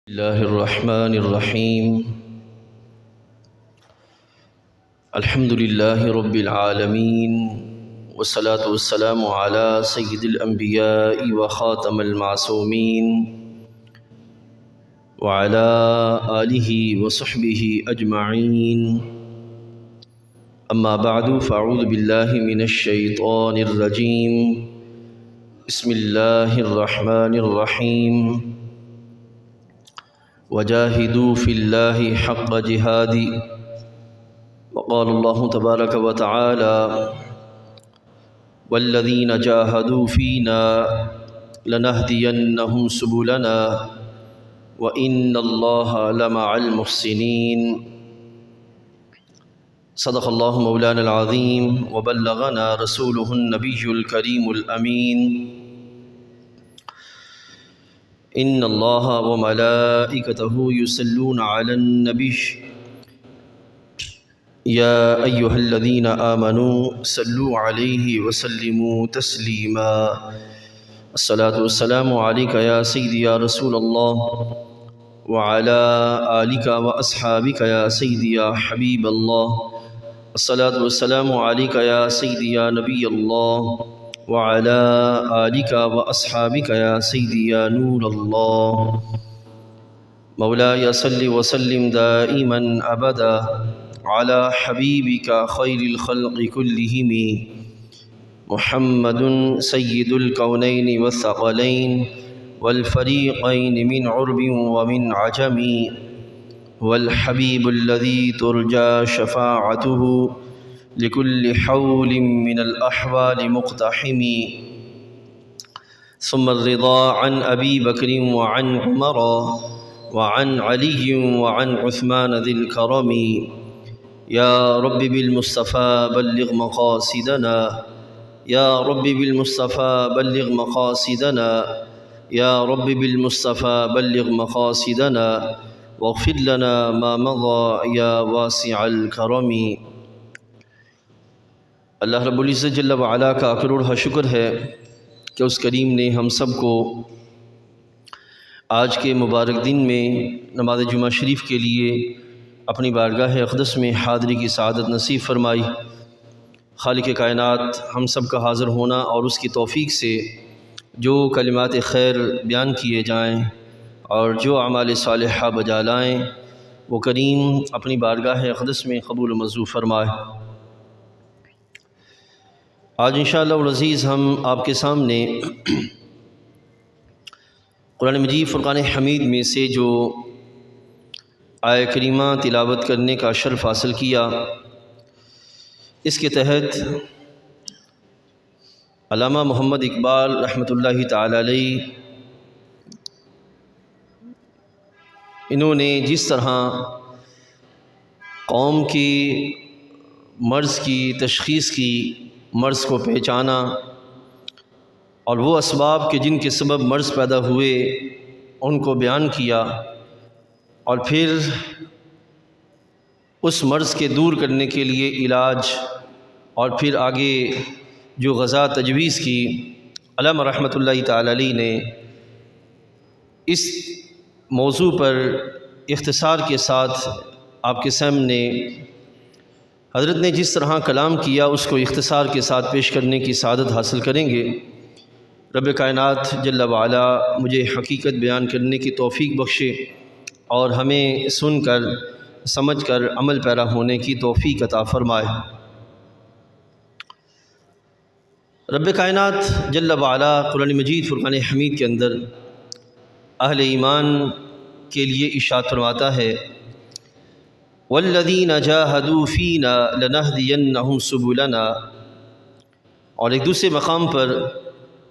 اللہ الرحمن الرحیم الحمد للہ رب العالمین والصلاة والسلام علی سید الانبیاء وخاتم المعصومین وعلی آلہ وصحبہ اجمعین اما بعد فاعوذ باللہ من الشیطان الرجیم بسم اللہ الرحمن الرحیم وجاهدوا في الله حق جهاده وقال الله تبارك وتعالى والذين جاهدوا فينا لنهدينهم سبلنا وإن الله لمع المحسنين صدق الله مولانا العظيم وبلغنا رسوله النبي الكريم الأمين ان اللہ وملائکتہ یصلون علی النبی یا ایہا الذین آمنوا صلوا علیہ وسلموا تسلیما الصلاة والسلام علیک یا سیدی یا رسول اللہ وعلی آلک واصحابک یا سیدی یا حبیب اللہ الصلاة والسلام علیک یا سیدی یا نبی اللہ وعلى آلك وأصحابك يا سيدي يا نور الله مولاي صل وسلم دائما أبدا على حبيبك خير الخلق كلهم محمد سيد الكونين والثقلين والفريقين من عرب ومن عجم والحبيب الذي ترجى شفاعته لكل حول من الأحوال مقتحم ثم الرضا عن أبي بكر وعن عمر وعن علي وعن عثمان ذي الكرم يا رب بالمصطفى بلغ مقاصدنا يا رب بالمصطفى بلغ مقاصدنا يا رب بالمصطفى بلغ مقاصدنا واغفر لنا ما مضى يا واسع الكرم اللہ رب العزت جل وعلا کا کروڑہ شکر ہے کہ اس کریم نے ہم سب کو آج کے مبارک دن میں نماز جمعہ شریف کے لیے اپنی بارگاہ اقدس میں حاضری کی سعادت نصیب فرمائی۔ خالق کائنات ہم سب کا حاضر ہونا اور اس کی توفیق سے جو کلمات خیر بیان کیے جائیں اور جو اعمال صالحہ بجا لائیں وہ کریم اپنی بارگاہ اقدس میں قبول و منظور فرمائے۔ آج انشاءاللہ العزیز ہم آپ کے سامنے قرآن مجید فرقان حمید میں سے جو آیہ کریمہ تلاوت کرنے کا شرف حاصل کیا، اس کے تحت علامہ محمد اقبال رحمۃ اللہ تعالی علیہ انہوں نے جس طرح قوم کی مرض کی تشخیص کی، مرض کو پہچانا اور وہ اسباب کہ جن کے سبب مرض پیدا ہوئے ان کو بیان کیا، اور پھر اس مرض کے دور کرنے کے لیے علاج اور پھر آگے جو غذا تجویز کی، علامہ رحمۃ اللہ تعالی علیہ نے اس موضوع پر اختصار کے ساتھ آپ کے سامنے حضرت نے جس طرح کلام کیا اس کو اختصار کے ساتھ پیش کرنے کی سعادت حاصل کریں گے۔ رب کائنات جل وعلا مجھے حقیقت بیان کرنے کی توفیق بخشے اور ہمیں سن کر سمجھ کر عمل پیرا ہونے کی توفیق عطا فرمائے۔ رب کائنات جل وعلا قرآن مجید فرقان حمید کے اندر اہل ایمان کے لیے ارشاد فرماتا ہے والذین جاہدوا فینا لنہدینہم سبلنا، اور ایک دوسرے مقام پر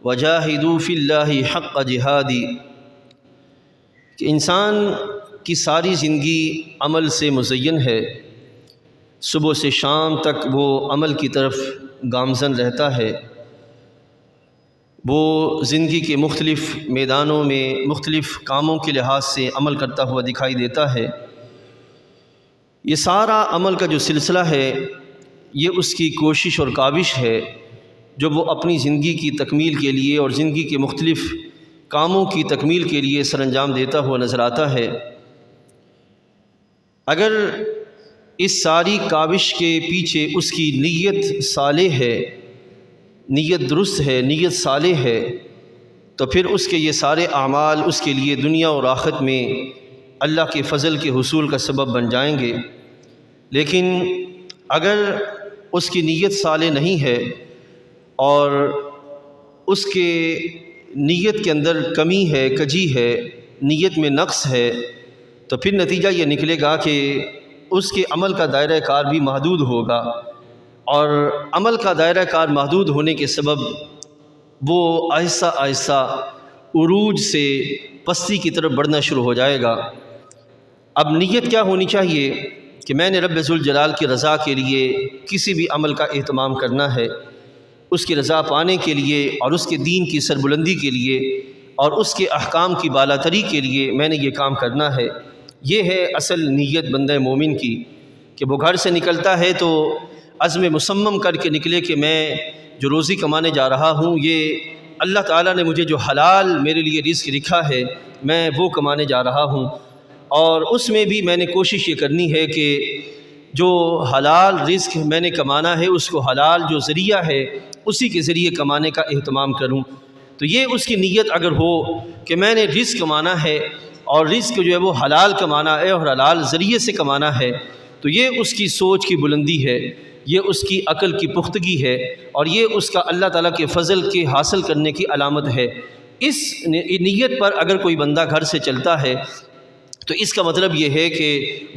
وجاہدوا فی اللہ حق جہادی، کہ انسان کی ساری زندگی عمل سے مزین ہے، صبح سے شام تک وہ عمل کی طرف گامزن رہتا ہے، وہ زندگی کے مختلف میدانوں میں مختلف کاموں کے لحاظ سے عمل کرتا ہوا دکھائی دیتا ہے۔ یہ سارا عمل کا جو سلسلہ ہے یہ اس کی کوشش اور کاوش ہے جو وہ اپنی زندگی کی تکمیل کے لیے اور زندگی کے مختلف کاموں کی تکمیل کے لیے سر انجام دیتا ہوا نظر آتا ہے۔ اگر اس ساری کاوش کے پیچھے اس کی نیت صالح ہے، نیت درست ہے، نیت صالح ہے، تو پھر اس کے یہ سارے اعمال اس کے لیے دنیا اور آخرت میں اللہ کے فضل کے حصول کا سبب بن جائیں گے۔ لیکن اگر اس کی نیت صالح نہیں ہے اور اس کے نیت کے اندر کمی ہے، کجی ہے، نیت میں نقص ہے، تو پھر نتیجہ یہ نکلے گا کہ اس کے عمل کا دائرہ کار بھی محدود ہوگا، اور عمل کا دائرہ کار محدود ہونے کے سبب وہ آہستہ آہستہ عروج سے پستی کی طرف بڑھنا شروع ہو جائے گا۔ اب نیت کیا ہونی چاہیے کہ میں نے رب ذوالجلال کی رضا کے لیے کسی بھی عمل کا اہتمام کرنا ہے، اس کی رضا پانے کے لیے اور اس کے دین کی سربلندی کے لیے اور اس کے احکام کی بالاتری کے لیے میں نے یہ کام کرنا ہے۔ یہ ہے اصل نیت بندہ مومن کی، کہ وہ گھر سے نکلتا ہے تو عزم مصمم کر کے نکلے کہ میں جو روزی کمانے جا رہا ہوں، یہ اللہ تعالیٰ نے مجھے جو حلال میرے لیے رزق لکھا ہے میں وہ کمانے جا رہا ہوں، اور اس میں بھی میں نے کوشش یہ کرنی ہے کہ جو حلال رزق میں نے کمانا ہے اس کو حلال جو ذریعہ ہے اسی کے ذریعے کمانے کا اہتمام کروں۔ تو یہ اس کی نیت اگر ہو کہ میں نے رزق کمانا ہے اور رزق جو ہے وہ حلال کمانا ہے اور حلال ذریعے سے کمانا ہے، تو یہ اس کی سوچ کی بلندی ہے، یہ اس کی عقل کی پختگی ہے، اور یہ اس کا اللہ تعالیٰ کے فضل کے حاصل کرنے کی علامت ہے۔ اس نیت پر اگر کوئی بندہ گھر سے چلتا ہے تو اس کا مطلب یہ ہے کہ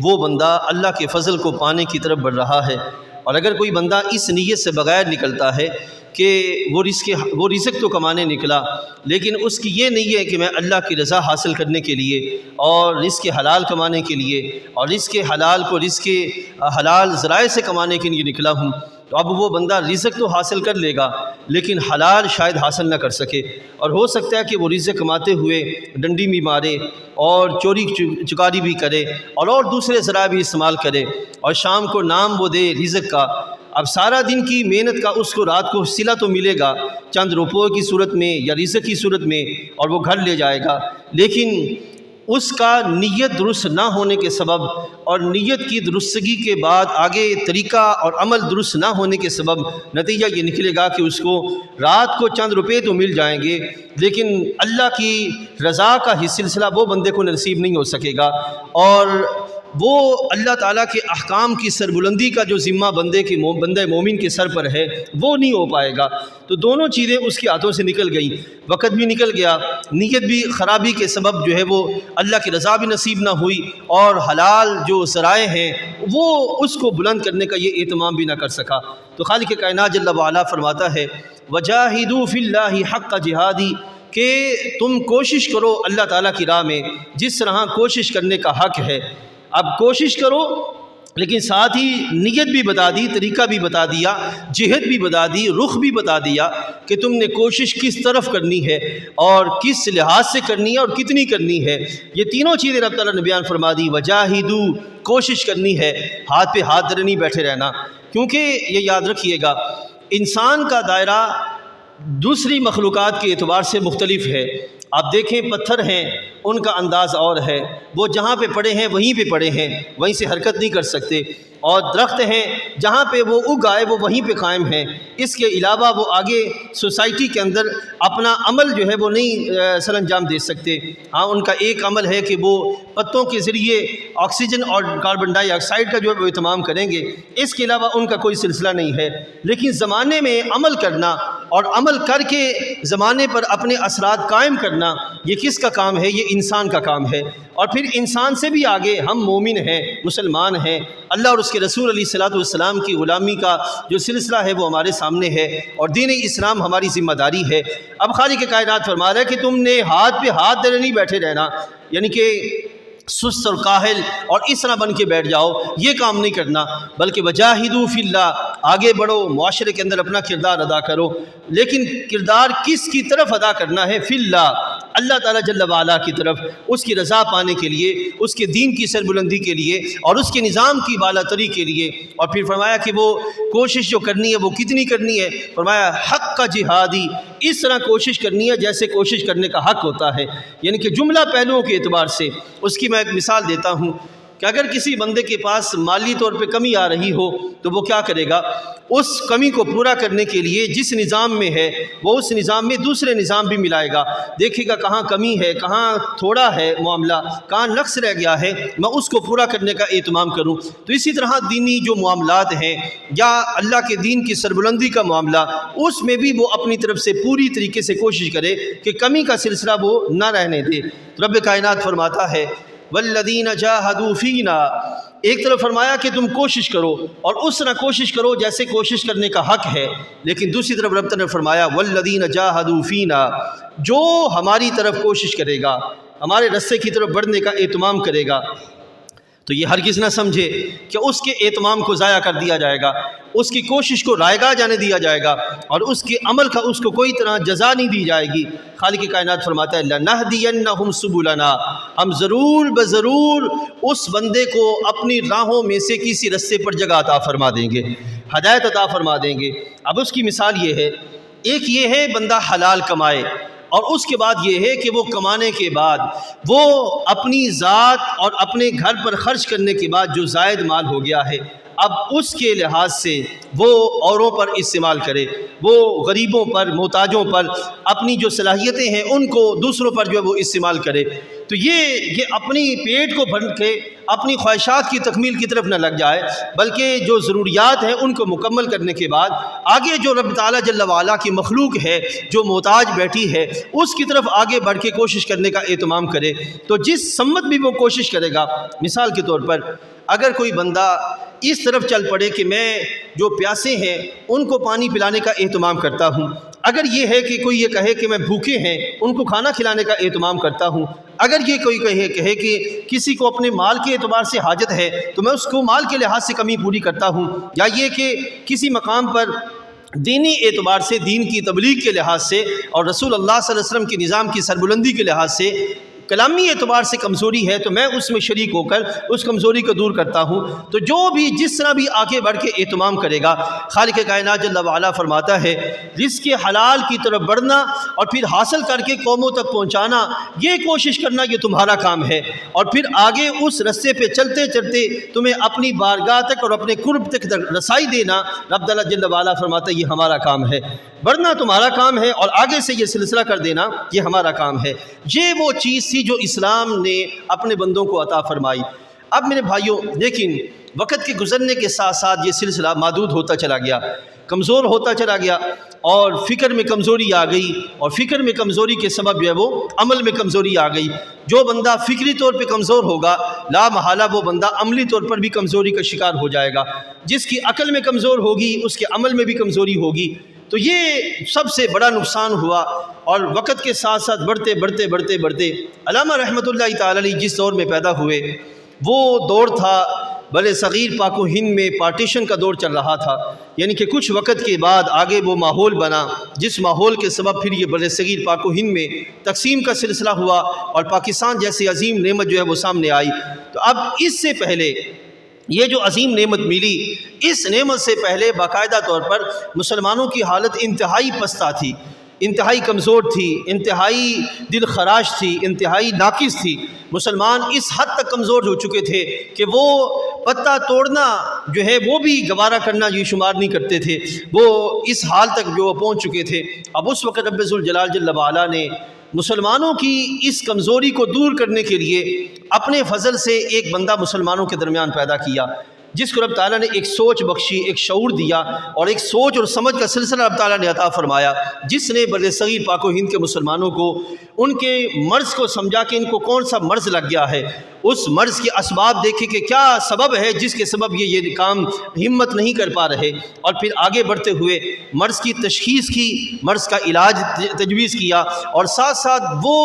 وہ بندہ اللہ کے فضل کو پانے کی طرف بڑھ رہا ہے۔ اور اگر کوئی بندہ اس نیت سے بغیر نکلتا ہے کہ وہ رزق تو کمانے نکلا، لیکن اس کی یہ نہیں ہے کہ میں اللہ کی رضا حاصل کرنے کے لیے اور رزق حلال کمانے کے لیے اور رزق حلال کو رزق حلال ذرائع سے کمانے کے لیے نکلا ہوں، تو اب وہ بندہ رزق تو حاصل کر لے گا لیکن حلال شاید حاصل نہ کر سکے، اور ہو سکتا ہے کہ وہ رزق کماتے ہوئے ڈنڈی بھی مارے اور چوری چکاری بھی کرے اور دوسرے ذرائع بھی استعمال کرے، اور شام کو نام وہ دے رزق کا۔ اب سارا دن کی محنت کا اس کو رات کو صلہ تو ملے گا چند روپوں کی صورت میں یا رزق کی صورت میں، اور وہ گھر لے جائے گا، لیکن اس کا نیت درست نہ ہونے کے سبب اور نیت کی درستگی کے بعد آگے طریقہ اور عمل درست نہ ہونے کے سبب نتیجہ یہ نکلے گا کہ اس کو رات کو چند روپے تو مل جائیں گے لیکن اللہ کی رضا کا ہی سلسلہ وہ بندے کو نصیب نہیں ہو سکے گا، اور وہ اللہ تعالیٰ کے احکام کی سربلندی کا جو ذمہ بندہ مومن کے سر پر ہے وہ نہیں ہو پائے گا۔ تو دونوں چیزیں اس کے ہاتھوں سے نکل گئیں، وقت بھی نکل گیا، نیت بھی خرابی کے سبب جو ہے وہ اللہ کی رضا بھی نصیب نہ ہوئی، اور حلال جو ذرائع ہیں وہ اس کو بلند کرنے کا یہ اہتمام بھی نہ کر سکا۔ تو خالق کائنات جل وعلا فرماتا ہے وَجَاهِدُوا فِي اللَّهِ حَقَّ جِهَادِهِ، کہ تم کوشش کرو اللہ تعالیٰ کی راہ میں جس طرح کوشش کرنے کا حق ہے۔ اب کوشش کرو لیکن ساتھ ہی نیت بھی بتا دی، طریقہ بھی بتا دیا، جہت بھی بتا دی، رخ بھی بتا دیا کہ تم نے کوشش کس طرف کرنی ہے اور کس لحاظ سے کرنی ہے اور کتنی کرنی ہے۔ یہ تینوں چیزیں رب تعالیٰ نے بیان فرما دی۔ وجاہدو، کوشش کرنی ہے، ہاتھ پہ ہاتھ دھرے نہیں بیٹھے رہنا، کیونکہ یہ یاد رکھیے گا انسان کا دائرہ دوسری مخلوقات کے اعتبار سے مختلف ہے۔ آپ دیکھیں پتھر ہیں ان کا انداز اور ہے، وہ جہاں پہ پڑے ہیں وہیں پہ پڑے ہیں، وہیں سے حرکت نہیں کر سکتے، اور درخت ہیں جہاں پہ وہ اگ آئے وہ وہیں پہ قائم ہیں، اس کے علاوہ وہ آگے سوسائٹی کے اندر اپنا عمل جو ہے وہ نہیں سر انجام دے سکتے۔ ہاں ان کا ایک عمل ہے کہ وہ پتوں کے ذریعے آکسیجن اور کاربن ڈائی آکسائڈ کا جو ہے وہ اہتمام کریں گے، اس کے علاوہ ان کا کوئی سلسلہ نہیں ہے۔ لیکن زمانے میں عمل کرنا اور عمل کر کے زمانے پر اپنے اثرات قائم کرنا، یہ کس کا کام ہے؟ یہ انسان کا کام ہے۔ اور پھر انسان سے بھی آگے ہم مومن ہیں، مسلمان ہیں، اللہ اور اس کے رسول علیہ الصلوۃ والسلام کی غلامی کا جو سلسلہ ہے وہ ہمارے سامنے ہے، اور دین اسلام ہماری ذمہ داری ہے۔ اب خالق کائنات فرما رہا ہے کہ تم نے ہاتھ پہ ہاتھ دھرے نہیں بیٹھے رہنا، یعنی کہ سست اور کاہل اور اس طرح بن کے بیٹھ جاؤ، یہ کام نہیں کرنا، بلکہ وجاہدوا فی اللہ، آگے بڑھو، معاشرے کے اندر اپنا کردار ادا کرو، لیکن کردار کس کی طرف ادا کرنا ہے؟ فی اللہ، اللہ تعالیٰ جل وعلا کی طرف، اس کی رضا پانے کے لیے، اس کے دین کی سربلندی کے لیے اور اس کے نظام کی بالاتری کے لیے۔ اور پھر فرمایا کہ وہ کوشش جو کرنی ہے وہ کتنی کرنی ہے؟ فرمایا حق کا جہادی، اس طرح کوشش کرنی ہے جیسے کوشش کرنے کا حق ہوتا ہے، یعنی کہ جملہ پہلوؤں کے اعتبار سے۔ اس کی میں ایک مثال دیتا ہوں کہ اگر کسی بندے کے پاس مالی طور پہ کمی آ رہی ہو تو وہ کیا کرے گا؟ اس کمی کو پورا کرنے کے لیے جس نظام میں ہے وہ اس نظام میں دوسرے نظام بھی ملائے گا، دیکھے گا کہاں کمی ہے، کہاں تھوڑا ہے معاملہ، کہاں نقص رہ گیا ہے، میں اس کو پورا کرنے کا اہتمام کروں۔ تو اسی طرح دینی جو معاملات ہیں یا اللہ کے دین کی سربلندی کا معاملہ، اس میں بھی وہ اپنی طرف سے پوری طریقے سے کوشش کرے کہ کمی کا سلسلہ وہ نہ رہنے دے۔ رب کائنات فرماتا ہے والذین جاہدوا فینا، ایک طرف فرمایا کہ تم کوشش کرو اور اس طرح کوشش کرو جیسے کوشش کرنے کا حق ہے، لیکن دوسری طرف رب نے فرمایا والذین جاہدوا فینا، جو ہماری طرف کوشش کرے گا، ہمارے رستے کی طرف بڑھنے کا اہتمام کرے گا، تو یہ ہرگز نہ سمجھے کہ اس کے اہتمام کو ضائع کر دیا جائے گا، اس کی کوشش کو رائگاں جانے دیا جائے گا اور اس کے عمل کا اس کو کوئی طرح جزا نہیں دی جائے گی۔ خالق کائنات فرماتا ہے لَنَهْدِيَنَّهُمْ سُبُلَنَا، ہم ضرور بضرور اس بندے کو اپنی راہوں میں سے کسی رستے پر جگہ عطا فرما دیں گے، ہدایت عطا فرما دیں گے۔ اب اس کی مثال یہ ہے، ایک یہ ہے بندہ حلال کمائے، اور اس کے بعد یہ ہے کہ وہ کمانے کے بعد وہ اپنی ذات اور اپنے گھر پر خرچ کرنے کے بعد جو زائد مال ہو گیا ہے اب اس کے لحاظ سے وہ اوروں پر استعمال کرے، وہ غریبوں پر، محتاجوں پر، اپنی جو صلاحیتیں ہیں ان کو دوسروں پر جو ہے وہ استعمال کرے۔ تو یہ اپنی پیٹ کو بھر کے اپنی خواہشات کی تکمیل کی طرف نہ لگ جائے، بلکہ جو ضروریات ہیں ان کو مکمل کرنے کے بعد آگے جو رب تعالیٰ جل وعلا کی مخلوق ہے جو محتاج بیٹھی ہے اس کی طرف آگے بڑھ کے کوشش کرنے کا اہتمام کرے۔ تو جس سمت بھی وہ کوشش کرے گا، مثال کے طور پر اگر کوئی بندہ اس طرف چل پڑے کہ میں جو پیاسے ہیں ان کو پانی پلانے کا اہتمام کرتا ہوں، اگر یہ ہے کہ کوئی یہ کہے کہ میں بھوکے ہیں ان کو کھانا کھلانے کا اہتمام کرتا ہوں، اگر یہ کوئی کہے کہ کسی کو اپنے مال کے اعتبار سے حاجت ہے تو میں اس کو مال کے لحاظ سے کمی پوری کرتا ہوں، یا یہ کہ کسی مقام پر دینی اعتبار سے، دین کی تبلیغ کے لحاظ سے اور رسول اللہ صلی اللہ علیہ وسلم کے نظام کی سربلندی کے لحاظ سے کلامی اعتبار سے کمزوری ہے تو میں اس میں شریک ہو کر اس کمزوری کو دور کرتا ہوں۔ تو جو بھی جس طرح بھی آگے بڑھ کے اہتمام کرے گا، خالق کائنات جل وعلا فرماتا ہے رزق حلال کی طرف بڑھنا اور پھر حاصل کر کے قوموں تک پہنچانا، یہ کوشش کرنا یہ تمہارا کام ہے، اور پھر آگے اس رستے پہ چلتے چلتے تمہیں اپنی بارگاہ تک اور اپنے قرب تک رسائی دینا، رب تعالیٰ جل وعلا فرماتا ہے یہ ہمارا کام ہے، بڑھنا تمہارا کام ہے اور آگے سے یہ سلسلہ کر دینا یہ ہمارا کام ہے۔ یہ وہ چیز تھی جو اسلام نے اپنے بندوں کو عطا فرمائی۔ اب میرے بھائیوں، لیکن وقت کے گزرنے کے ساتھ ساتھ یہ سلسلہ محدود ہوتا چلا گیا، کمزور ہوتا چلا گیا، اور فکر میں کمزوری آ گئی، اور فکر میں کمزوری کے سبب جو ہے وہ عمل میں کمزوری آ گئی۔ جو بندہ فکری طور پہ کمزور ہوگا لا محالہ وہ بندہ عملی طور پر بھی کمزوری کا شکار ہو جائے گا، جس کی عقل میں کمزور ہوگی اس کے عمل میں بھی کمزوری ہوگی۔ تو یہ سب سے بڑا نقصان ہوا، اور وقت کے ساتھ ساتھ بڑھتے علامہ رحمۃ اللہ تعالی علیہ جس دور میں پیدا ہوئے وہ دور تھا بر صغیر پاک و ہند میں پارٹیشن کا دور چل رہا تھا، یعنی کہ کچھ وقت کے بعد آگے وہ ماحول بنا جس ماحول کے سبب پھر یہ بر صغیر پاک و ہند میں تقسیم کا سلسلہ ہوا اور پاکستان جیسی عظیم نعمت جو ہے وہ سامنے آئی۔ تو اب اس سے پہلے یہ جو عظیم نعمت ملی، اس نعمت سے پہلے باقاعدہ طور پر مسلمانوں کی حالت انتہائی پستہ تھی، انتہائی کمزور تھی، انتہائی دل خراش تھی، انتہائی ناقص تھی۔ مسلمان اس حد تک کمزور ہو چکے تھے کہ وہ پتہ توڑنا جو ہے وہ بھی گوارہ کرنا یہ شمار نہیں کرتے تھے، وہ اس حال تک جو پہنچ چکے تھے۔ اب اس وقت رب ذوالجلال جل وعلا نے مسلمانوں کی اس کمزوری کو دور کرنے کے لیے اپنے فضل سے ایک بندہ مسلمانوں کے درمیان پیدا کیا، جس کو رب تعالیٰ نے ایک سوچ بخشی، ایک شعور دیا، اور ایک سوچ اور سمجھ کا سلسلہ رب تعالیٰ نے عطا فرمایا، جس نے بر صغیر پاک و ہند کے مسلمانوں کو ان کے مرض کو سمجھا کہ ان کو کون سا مرض لگ گیا ہے، اس مرض کے اسباب دیکھے کہ کیا سبب ہے جس کے سبب یہ کام ہمت نہیں کر پا رہے، اور پھر آگے بڑھتے ہوئے مرض کی تشخیص کی، مرض کا علاج تجویز کیا، اور ساتھ ساتھ وہ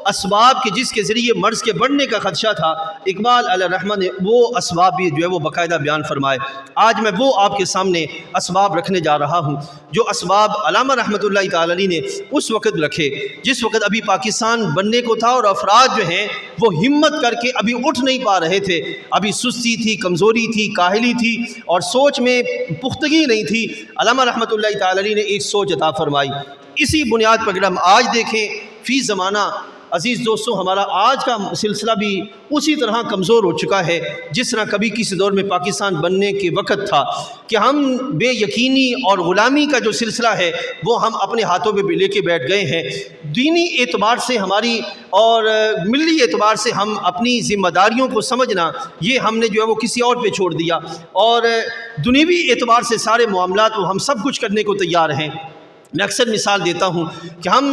اسباب کے جس کے ذریعے مرض کے بڑھنے کا خدشہ تھا، اقبال علیہ الرحمہ نے وہ اسباب بھی جو ہے وہ باقاعدہ بیان فرمائے۔ آج میں وہ آپ کے سامنے اسباب رکھنے جا رہا ہوں جو اسباب علامہ رحمۃ اللہ تعالی علیہ نے اس وقت رکھے جس وقت ابھی پاکستان بننے کو تھا اور افراد جو ہیں وہ ہمت کر کے ابھی اٹھ نہیں پا رہے تھے، ابھی سستی تھی، کمزوری تھی، کاہلی تھی اور سوچ میں پختگی نہیں تھی۔ علامہ رحمۃ اللہ تعالی علیہ نے ایک سوچ عطا فرمائی۔ اسی بنیاد پر اگر ہم آج دیکھیں فی زمانہ، عزیز دوستوں، ہمارا آج کا سلسلہ بھی اسی طرح کمزور ہو چکا ہے جس طرح کبھی کسی دور میں پاکستان بننے کے وقت تھا کہ ہم بے یقینی اور غلامی کا جو سلسلہ ہے وہ ہم اپنے ہاتھوں میں لے کے بیٹھ گئے ہیں۔ دینی اعتبار سے ہماری اور ملی اعتبار سے ہم اپنی ذمہ داریوں کو سمجھنا یہ ہم نے جو ہے وہ کسی اور پہ چھوڑ دیا، اور دنیوی اعتبار سے سارے معاملات کو ہم سب کچھ کرنے کو تیار ہیں۔ میں اکثر مثال دیتا ہوں کہ ہم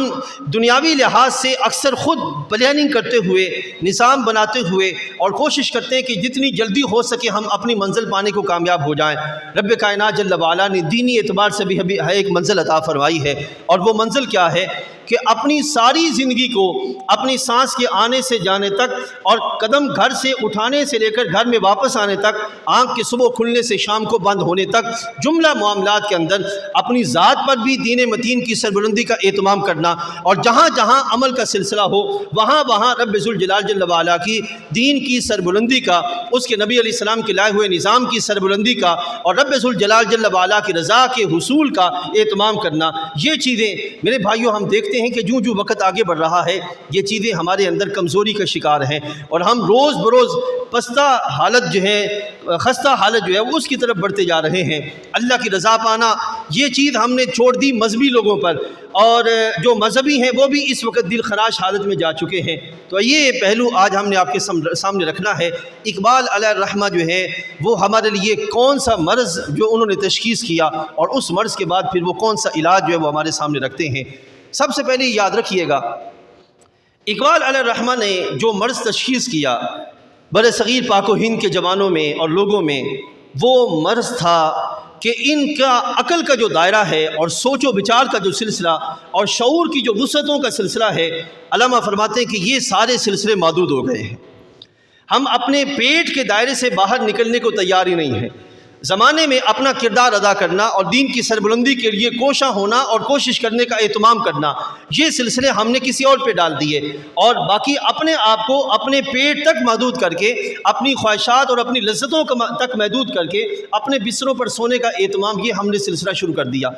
دنیاوی لحاظ سے اکثر خود پلاننگ کرتے ہوئے، نظام بناتے ہوئے اور کوشش کرتے ہیں کہ جتنی جلدی ہو سکے ہم اپنی منزل پانے کو کامیاب ہو جائیں۔ رب کائنات جل وعلا نے دینی اعتبار سے بھی ایک منزل عطا فرمائی ہے، اور وہ منزل کیا ہے کہ اپنی ساری زندگی کو اپنی سانس کے آنے سے جانے تک اور قدم گھر سے اٹھانے سے لے کر گھر میں واپس آنے تک، آنکھ کے صبح کھلنے سے شام کو بند ہونے تک، جملہ معاملات کے اندر اپنی ذات پر بھی دین متین کی سربلندی کا اہتمام کرنا، اور جہاں جہاں عمل کا سلسلہ ہو وہاں وہاں رب ذوالجلال جل وعلا کی دین کی سربلندی کا، اس کے نبی علیہ السلام کے لائے ہوئے نظام کی سربلندی کا اور رب ذوالجلال جل وعلا کی رضا کے حصول کا اہتمام کرنا، یہ چیزیں میرے بھائیوں ہم دیکھتے ہیں کہ جو وقت آگے بڑھ رہا ہے یہ چیزیں ہمارے اندر کمزوری کا شکار ہیں، اور ہم روز بروز پستہ حالت جو ہے، خستہ حالت جو ہے وہ اس کی طرف بڑھتے جا رہے ہیں۔ اللہ کی رضا پانا یہ چیز ہم نے چھوڑ دی مذہبی لوگوں پر، اور جو مذہبی ہیں وہ بھی اس وقت دل خراش حالت میں جا چکے ہیں۔ تو یہ پہلو آج ہم نے آپ کے سامنے رکھنا ہے۔ اقبال علیہ الرحمہ جو ہے وہ ہمارے لیے کون سا مرض جو انہوں نے تشخیص کیا اور اس مرض کے بعد پھر وہ کون سا علاج جو ہے وہ ہمارے سامنے رکھتے ہیں۔ سب سے پہلے یاد رکھیے گا، اقبال علیہ الرحمہ نے جو مرض تشخیص کیا بر صغیر پاک و ہند کے جوانوں میں اور لوگوں میں، وہ مرض تھا کہ ان کا عقل کا جو دائرہ ہے اور سوچ و بچار کا جو سلسلہ اور شعور کی جو وسعتوں کا سلسلہ ہے، علامہ فرماتے ہیں کہ یہ سارے سلسلے محدود ہو گئے ہیں۔ ہم اپنے پیٹ کے دائرے سے باہر نکلنے کو تیار ہی نہیں ہیں۔ زمانے میں اپنا کردار ادا کرنا اور دین کی سربلندی کے لیے کوشاں ہونا اور کوشش کرنے کا اہتمام کرنا، یہ سلسلے ہم نے کسی اور پہ ڈال دیے، اور باقی اپنے آپ کو اپنے پیٹ تک محدود کر کے، اپنی خواہشات اور اپنی لذتوں تک محدود کر کے اپنے بستروں پر سونے کا اہتمام یہ ہم نے سلسلہ شروع کر دیا۔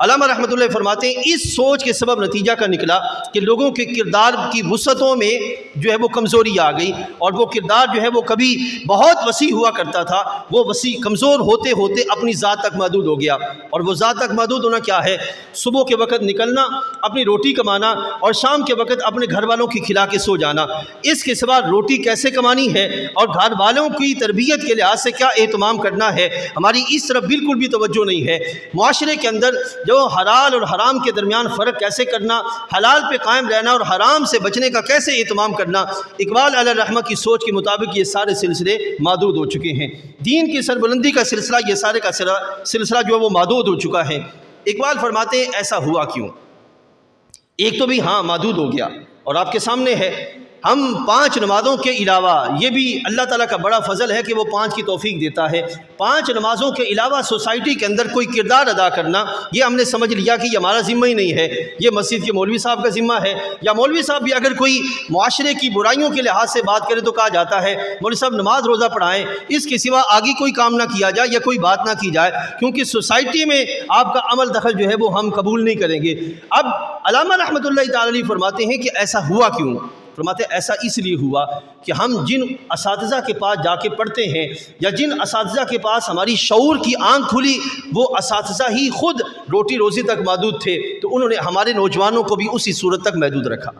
علامہ رحمۃ اللہ فرماتے ہیں اس سوچ کے سبب نتیجہ کا نکلا کہ لوگوں کے کردار کی وسعتوں میں جو ہے وہ کمزوری آ گئی، اور وہ کردار جو ہے وہ کبھی بہت وسیع ہوا کرتا تھا، وہ وسیع کمزور ہوتے ہوتے اپنی ذات تک محدود ہو گیا۔ اور وہ ذات تک محدود ہونا کیا ہے؟ صبح کے وقت نکلنا، اپنی روٹی کمانا، اور شام کے وقت اپنے گھر والوں کی کھلا کے سو جانا۔ اس کے سوا روٹی کیسے کمانی ہے اور گھر والوں کی تربیت کے لحاظ سے کیا اہتمام کرنا ہے، ہماری اس طرف بالکل بھی توجہ نہیں ہے۔ معاشرے کے اندر جو حلال اور حرام کے درمیان فرق کیسے کرنا، حلال پہ قائم رہنا اور حرام سے بچنے کا کیسے اہتمام کرنا، اقبال علیہ الرحمہ کی سوچ کے مطابق یہ سارے سلسلے محدود ہو چکے ہیں۔ دین کی سربلندی کا سلسلہ، یہ سارے کا سلسلہ جو ہے وہ محدود ہو چکا ہے۔ اقبال فرماتے ہیں ایسا ہوا کیوں؟ ایک تو بھی ہاں محدود ہو گیا، اور آپ کے سامنے ہے ہم 5 نمازوں کے علاوہ، یہ بھی اللہ تعالیٰ کا بڑا فضل ہے کہ وہ 5 کی توفیق دیتا ہے، 5 نمازوں کے علاوہ سوسائٹی کے اندر کوئی کردار ادا کرنا، یہ ہم نے سمجھ لیا کہ یہ ہمارا ذمہ ہی نہیں ہے، یہ مسجد کے مولوی صاحب کا ذمہ ہے، یا مولوی صاحب بھی اگر کوئی معاشرے کی برائیوں کے لحاظ سے بات کرے تو کہا جاتا ہے مولوی صاحب نماز روزہ پڑھائیں، اس کے سوا آگے کوئی کام نہ کیا جائے یا کوئی بات نہ کی جائے، کیونکہ سوسائٹی میں آپ کا عمل دخل جو ہے وہ ہم قبول نہیں کریں گے۔ اب علامہ رحمۃ اللہ تعالی علیہ فرماتے ہیں کہ ایسا ہوا کیوں؟ فرماتے ایسا اس لیے ہوا کہ ہم جن اساتذہ کے پاس جا کے پڑھتے ہیں یا جن اساتذہ کے پاس ہماری شعور کی آنکھ کھلی، وہ اساتذہ ہی خود روٹی روزی تک محدود تھے، تو انہوں نے ہمارے نوجوانوں کو بھی اسی صورت تک محدود رکھا۔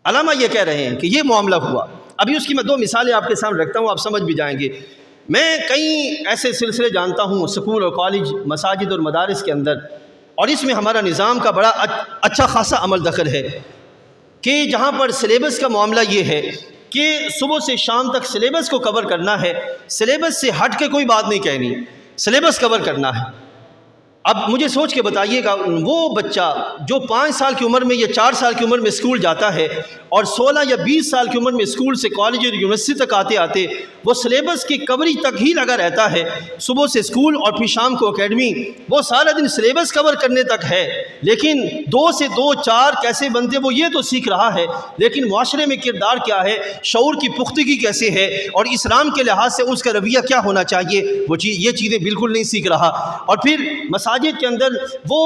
علامہ یہ کہہ رہے ہیں کہ یہ معاملہ ہوا۔ ابھی اس کی میں 2 مثالیں آپ کے سامنے رکھتا ہوں، آپ سمجھ بھی جائیں گے۔ میں کئی ایسے سلسلے جانتا ہوں اسکول اور کالج، مساجد اور مدارس کے اندر، اور اس میں ہمارا نظام کا بڑا اچھا خاصا عمل دخل ہے کہ جہاں پر سلیبس کا معاملہ یہ ہے کہ صبح سے شام تک سلیبس کو کور کرنا ہے، سلیبس سے ہٹ کے کوئی بات نہیں کہنی، سلیبس کور کرنا ہے۔ اب مجھے سوچ کے بتائیے گا، وہ بچہ جو 5 سال کی عمر میں یا 4 سال کی عمر میں اسکول جاتا ہے اور 16 یا 20 سال کی عمر میں اسکول سے کالج اور یونیورسٹی تک آتے آتے وہ سلیبس کی کوریج تک ہی لگا رہتا ہے، صبح سے اسکول اور پھر شام کو اکیڈمی، وہ سارا دن سلیبس کور کرنے تک ہے، لیکن 2 سے 2 4 کیسے بنتے وہ یہ تو سیکھ رہا ہے، لیکن معاشرے میں کردار کیا ہے، شعور کی پختگی کیسے ہے اور اسلام کے لحاظ سے اس کا رویہ کیا ہونا چاہیے، یہ چیزیں بالکل نہیں سیکھ رہا۔ اور پھر مساجد کے اندر وہ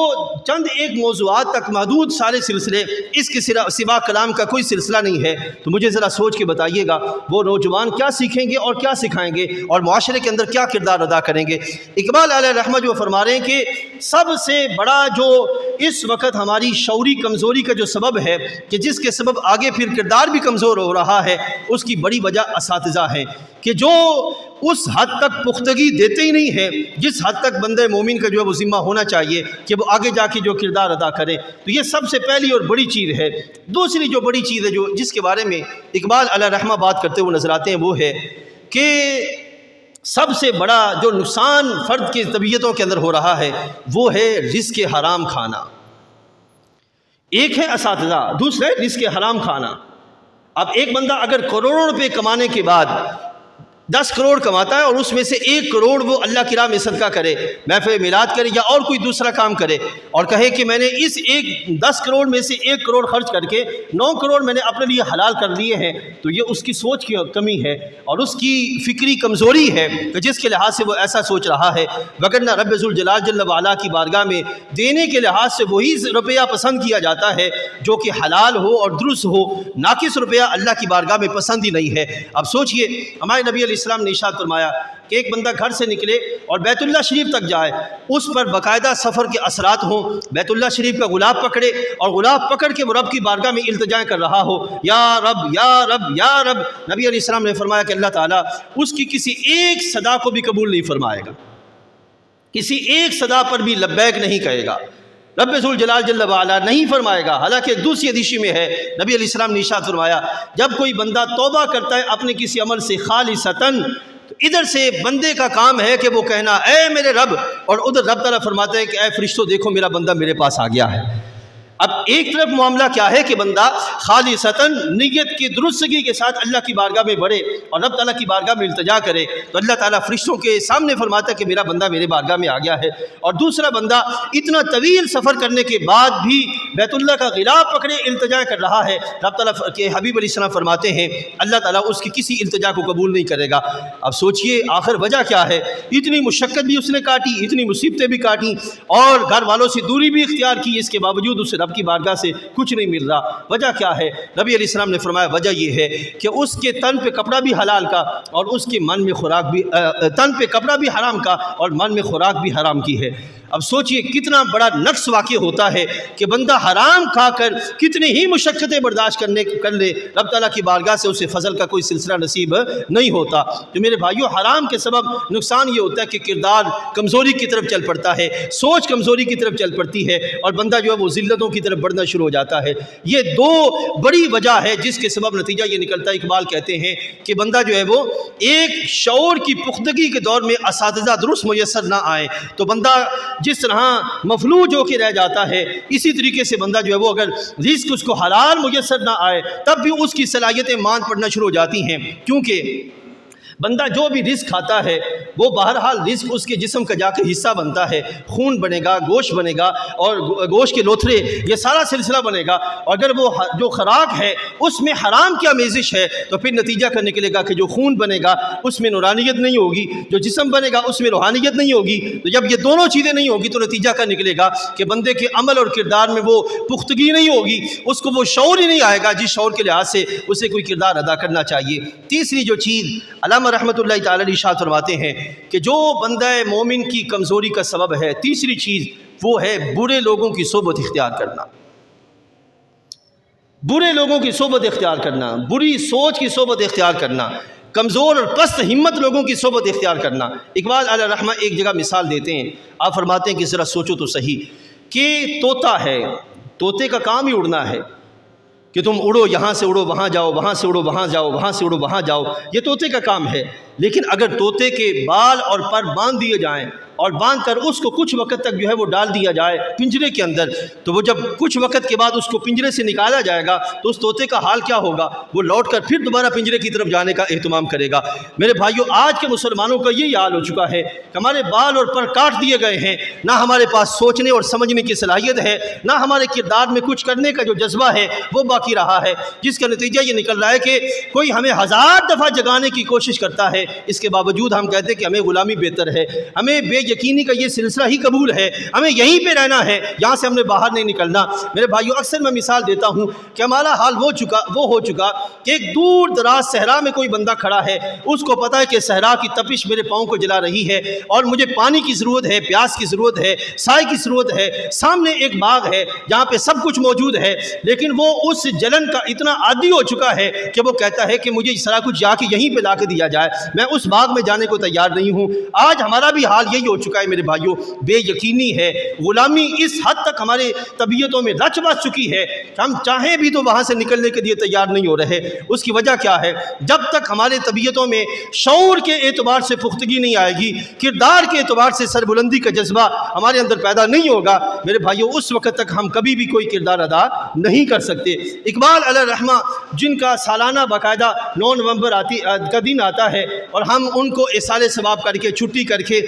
چند ایک موضوعات تک محدود سارے سلسلے، اس کے سوا کلام کا کوئی سلسلہ نہیں ہے، تو مجھے ذرا سوچ کے بتائیے گا وہ نوجوان کیا سیکھیں گے اور کیا سکھائیں گے اور معاشرے کے اندر کیا کردار ادا کریں گے۔ اقبال علیہ رحمہ جو فرما رہے ہیں کہ سب سے بڑا جو اس وقت ہماری شعوری کمزوری کا جو سبب ہے کہ جس کے سبب آگے پھر کردار بھی کمزور ہو رہا ہے، اس کی بڑی وجہ اساتذہ ہیں کہ جو اس حد تک پختگی دیتے ہی نہیں ہے جس حد تک بندہ مومن کا جو ہے وہ ذمہ ہونا چاہیے کہ وہ آگے جا کے جو کردار ادا کرے۔ تو یہ سب سے پہلی اور بڑی چیز ہے۔ دوسری جو بڑی چیز ہے جو جس کے بارے میں اقبال علیہ رحمہ بات کرتے ہوئے نظر آتے ہیں وہ ہے کہ سب سے بڑا جو نقصان فرد کی طبیعتوں کے اندر ہو رہا ہے وہ ہے رزق حرام کھانا۔ ایک ہے اساتذہ، دوسرا ہے رزق حرام کھانا۔ اب ایک بندہ اگر کروڑوں روپے کمانے کے بعد 10 کروڑ کماتا ہے اور اس میں سے 1 کروڑ وہ اللہ کی راہ میں صدقہ کرے، محفل میلاد کرے یا اور کوئی دوسرا کام کرے اور کہے کہ میں نے اس 10 کروڑ میں سے 1 کروڑ خرچ کر کے 9 کروڑ میں نے اپنے لیے حلال کر لیے ہیں، تو یہ اس کی سوچ کی کمی ہے اور اس کی فکری کمزوری ہے کہ جس کے لحاظ سے وہ ایسا سوچ رہا ہے، وگرنہ رب ذوالجلال جل وعلا کی بارگاہ میں دینے کے لحاظ سے وہی روپیہ پسند کیا جاتا ہے جو کہ حلال ہو اور درست ہو، ناقص روپیہ اللہ کی بارگاہ میں پسند ہی نہیں ہے۔ اب سوچئے ہمارے نبی علیہ السلام نے ارشاد فرمایا کہ ایک بندہ گھر سے نکلے اور بیت اللہ شریف تک جائے، اس پر باقاعدہ سفر کے اثرات ہوں، بیت اللہ شریف کا غلاف پکڑے اور غلاف پکڑ کے وہ رب کی بارگاہ میں التجا کر رہا ہو، یا رب یا رب یا رب۔ نبی علیہ السلام نے فرمایا کہ اللہ تعالیٰ اس کی کسی ایک صدا کو بھی قبول نہیں فرمائے گا، کسی ایک صدا پر بھی لبیک نہیں کہے گا، رب ذوالجلال جل وعلا نہیں فرمائے گا۔ حالانکہ ایک دوسری حدیث میں ہے نبی علیہ السلام نے ارشاد فرمایا جب کوئی بندہ توبہ کرتا ہے اپنے کسی عمل سے خالصتاً، تو ادھر سے بندے کا کام ہے کہ وہ کہنا اے میرے رب، اور ادھر رب تعالیٰ فرماتا ہے کہ اے فرشتوں دیکھو میرا بندہ میرے پاس آ گیا ہے۔ اب ایک طرف معاملہ کیا ہے کہ بندہ خالصتاً نیت کی درستگی کے ساتھ اللہ کی بارگاہ میں بڑھے اور رب تعالیٰ کی بارگاہ میں التجا کرے تو اللہ تعالیٰ فرشتوں کے سامنے فرماتا ہے کہ میرا بندہ میرے بارگاہ میں آ گیا ہے، اور دوسرا بندہ اتنا طویل سفر کرنے کے بعد بھی بیت اللہ کا غلاف پکڑے التجا کر رہا ہے، رب تعالیٰ کے حبیب علیہ السلام فرماتے ہیں اللہ تعالیٰ اس کی کسی التجا کو قبول نہیں کرے گا۔ اب سوچئے آخر وجہ کیا ہے؟ اتنی مشقت بھی اس نے کاٹی، اتنی مصیبتیں بھی کاٹیں اور گھر والوں سے دوری بھی اختیار کی، اس کے باوجود اسے رب کی بارگاہ سے کچھ نہیں مل رہا۔ وجہ کیا ہے؟ نبی علیہ السلام نے فرمایا وجہ یہ ہے کہ اس کے تن پہ کپڑا بھی حلال کا اور اس کے من میں خوراک بھی تن پہ کپڑا بھی حرام کا اور من میں خوراک بھی حرام کی ہے۔ اب سوچئے کتنا بڑا نقص واقع ہوتا ہے کہ بندہ حرام کھا کر کتنی ہی مشقتیں برداشت کر لے، رب تعالیٰ کی بارگاہ سے اسے فضل کا کوئی سلسلہ نصیب نہیں ہوتا۔ تو میرے بھائیو حرام کے سبب نقصان یہ ہوتا ہے کہ کردار کمزوری کی طرف چل پڑتا ہے، سوچ کمزوری کی طرف چل پڑتی ہے اور بندہ جو ہے وہ ذلتوں کی طرف بڑھنا شروع ہو جاتا ہے۔ یہ 2 بڑی وجہ ہے جس کے سبب نتیجہ یہ نکلتا ہے، اقبال کہتے ہیں کہ بندہ جو ہے وہ ایک شعور کی پختگی کے دور میں اساتذہ درست میسر نہ آئے تو بندہ جس طرح مفلوج ہو کے رہ جاتا ہے، اسی طریقے سے بندہ جو ہے وہ اگر رزق اس کو حلال میسر نہ آئے تب بھی اس کی صلاحیتیں ماند پڑنا شروع ہو جاتی ہیں، کیونکہ بندہ جو بھی رزق کھاتا ہے وہ بہرحال رزق اس کے جسم کا جا کے حصہ بنتا ہے، خون بنے گا، گوشت بنے گا اور گوشت کے لوتھڑے، یہ سارا سلسلہ بنے گا۔ اگر وہ جو خوراک ہے اس میں حرام کی آمیزش ہے تو پھر نتیجہ کر نکلے گا کہ جو خون بنے گا اس میں نورانیت نہیں ہوگی، جو جسم بنے گا اس میں روحانیت نہیں ہوگی۔ تو جب یہ دونوں چیزیں نہیں ہوگی تو نتیجہ کر نکلے گا کہ بندے کے عمل اور کردار میں وہ پختگی نہیں ہوگی، اس کو وہ شعور ہی نہیں آئے گا جس شعور کے لحاظ سے اسے کوئی کردار ادا کرنا چاہیے۔ تیسری جو چیز علامہ رحمۃ اللہ تعالی ارشاد فرماتے ہیں کہ جو بندہ مومن کی کمزوری کا سبب ہے، تیسری چیز وہ ہے برے لوگوں کی صحبت اختیار کرنا، برے لوگوں کی صحبت اختیار کرنا، بری سوچ کی صحبت اختیار کرنا، کمزور اور پست ہمت لوگوں کی صحبت اختیار کرنا۔ اقبال علیہ رحمہ ایک جگہ مثال دیتے ہیں، آپ فرماتے ہیں کہ ذرا سوچو تو صحیح کہ طوطا ہے، طوطے کا کام ہی اڑنا ہے کہ تم اڑو، یہاں سے اڑو وہاں جاؤ، وہاں سے اڑو وہاں جاؤ، وہاں سے اڑو وہاں جاؤ، یہ طوطے کا کام ہے۔ لیکن اگر طوطے کے بال اور پر باندھ دیے جائیں اور باندھ کر اس کو کچھ وقت تک جو ہے وہ ڈال دیا جائے پنجرے کے اندر، تو وہ جب کچھ وقت کے بعد اس کو پنجرے سے نکالا جائے گا تو اس طوطے کا حال کیا ہوگا؟ وہ لوٹ کر پھر دوبارہ پنجرے کی طرف جانے کا اہتمام کرے گا۔ میرے بھائیوں، آج کے مسلمانوں کا یہی حال ہو چکا ہے کہ ہمارے بال اور پر کاٹ دیے گئے ہیں، نہ ہمارے پاس سوچنے اور سمجھنے کی صلاحیت ہے، نہ ہمارے کردار میں کچھ کرنے کا جو جذبہ ہے وہ باقی رہا ہے، جس کا نتیجہ یہ نکل رہا ہے کہ کوئی ہمیں 1000 دفعہ جگانے کی کوشش کرتا ہے، اس کے باوجود ہم کہتے ہیں کہ ہمیں غلامی بہتر ہے، ہمیں بے یقینی کا یہ سلسلہ ہی قبول ہے، ہمیں یہیں پہ رہنا ہے، یہاں سے ہم نے باہر نہیں نکلنا۔ میرے بھائیوں، اکثر میں مثال دیتا ہوں کہ ہمارا حال وہ ہو چکا کہ ایک دور دراز صحرا میں کوئی بندہ کھڑا ہے، اس کو پتا ہے کہ صحرا کی تپش میرے پاؤں کو جلا رہی ہے اور مجھے پانی کی ضرورت ہے، پیاس کی ضرورت ہے، سائے کی ضرورت ہے، سامنے ایک باغ ہے جہاں پہ سب کچھ موجود ہے، لیکن وہ اس جلن کا اتنا عادی ہو چکا ہے کہ وہ کہتا ہے کہ مجھے سارا کچھ جا کے یہیں پہ لا کے دیا جائے، میں اس باغ میں جانے کو تیار نہیں ہوں۔ آج ہمارا بھی حال یہی ہو چکا ہے میرے بھائیوں، بے یقینی ہے، غلامی اس حد تک ہمارے طبیعتوں میں رچ بس چکی ہے کہ ہم چاہیں بھی تو وہاں سے نکلنے کے لیے تیار نہیں ہو رہے۔ اس کی وجہ کیا ہے؟ جب تک ہمارے طبیعتوں میں شعور کے اعتبار سے پختگی نہیں آئے گی، کردار کے اعتبار سے سربلندی کا جذبہ ہمارے اندر پیدا نہیں ہوگا، میرے بھائیوں، اس وقت تک ہم کبھی بھی کوئی کردار ادا نہیں کر سکتے۔ اقبال علیہ الرحمہ جن کا سالانہ باقاعدہ 9 نومبر کا دن آتا ہے اور ہم ان کو احسال ثواب کر کے چھٹی کر کے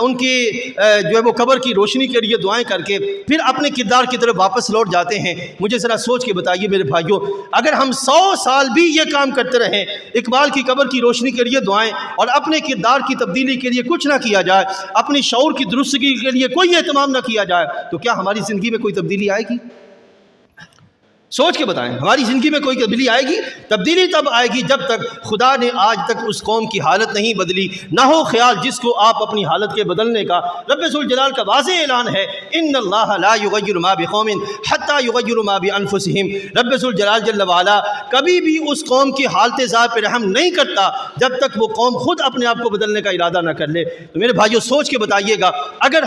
ان کی جو ہے وہ قبر کی روشنی کے لیے دعائیں کر کے پھر اپنے کردار کی طرف واپس لوٹ جاتے ہیں، مجھے ذرا سوچ کے بتائیے میرے بھائیوں، اگر ہم 100 سال بھی یہ کام کرتے رہیں، اقبال کی قبر کی روشنی کے لیے دعائیں اور اپنے کردار کی تبدیلی کے لیے کچھ نہ کیا جائے، اپنی شعور کی درستگی کے لیے کوئی اہتمام نہ کیا جائے، تو کیا ہماری زندگی میں کوئی تبدیلی آئے گی؟ سوچ کے بتائیں، ہماری زندگی میں کوئی تبدیلی آئے گی؟ تبدیلی تب آئے گی جب تک خدا نے آج تک اس قوم کی حالت نہیں بدلی۔ نہ ہو خیال جس کو آپ اپنی حالت کے بدلنے کا، رب ذوالجلال کا واضح اعلان ہے، ان اللہ لا یغیر ما بقوم حتی یغیروا ما بانفسہم۔ رب ذوالجلال جل وعلا کبھی بھی اس قوم کی حالت ذات پہ رحم نہیں کرتا جب تک وہ قوم خود اپنے آپ کو بدلنے کا ارادہ نہ کر لے۔ تو میرے بھائیوں، سوچ کے بتائیے گا، اگر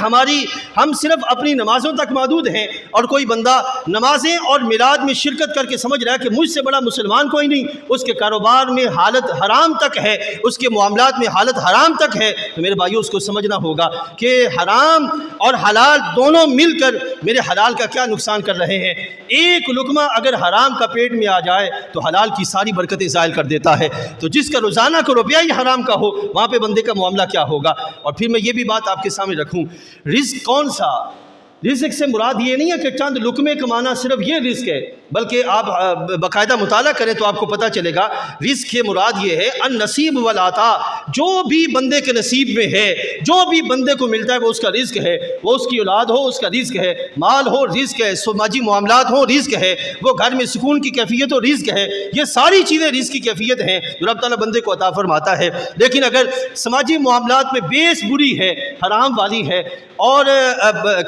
ہم صرف اپنی نمازوں تک محدود ہیں اور کوئی بندہ نمازیں اور میلاد میں شرکت کر کے سمجھ رہا ہے کہ مجھ سے بڑا مسلمان کوئی نہیں، اس کے کاروبار میں حالت حرام تک ہے، اس کے معاملات میں حالت حرام تک ہے، تو میرے بھائیوں اس کو سمجھنا ہوگا کہ حرام اور حلال دونوں مل کر میرے حلال کا کیا نقصان کر رہے ہیں۔ ایک لقمہ اگر حرام کا پیٹ میں آ جائے تو حلال کی ساری برکتیں زائل کر دیتا ہے، تو جس کا روزانہ کو روپیہ ہی حرام کا ہو، وہاں پہ بندے کا معاملہ کیا ہوگا؟ اور پھر میں یہ بھی بات آپ کے سامنے رکھوں، رزق کون سا؟ رزق سے مراد یہ نہیں ہے کہ چند لقمے کمانا صرف یہ رزق ہے، بلکہ آپ باقاعدہ مطالعہ کریں تو آپ کو پتہ چلے گا رزق کے مراد یہ ہے النصیب والعطا، جو بھی بندے کے نصیب میں ہے، جو بھی بندے کو ملتا ہے وہ اس کا رزق ہے، وہ اس کی اولاد ہو اس کا رزق ہے، مال ہو رزق ہے، سماجی معاملات ہو رزق ہے، وہ گھر میں سکون کی کیفیت ہو رزق ہے، یہ ساری چیزیں رزق کی کیفیت ہیں جو رب تعالیٰ بندے کو عطا فرماتا ہے۔ لیکن اگر سماجی معاملات میں بیس بری ہے، حرام والی ہے، اور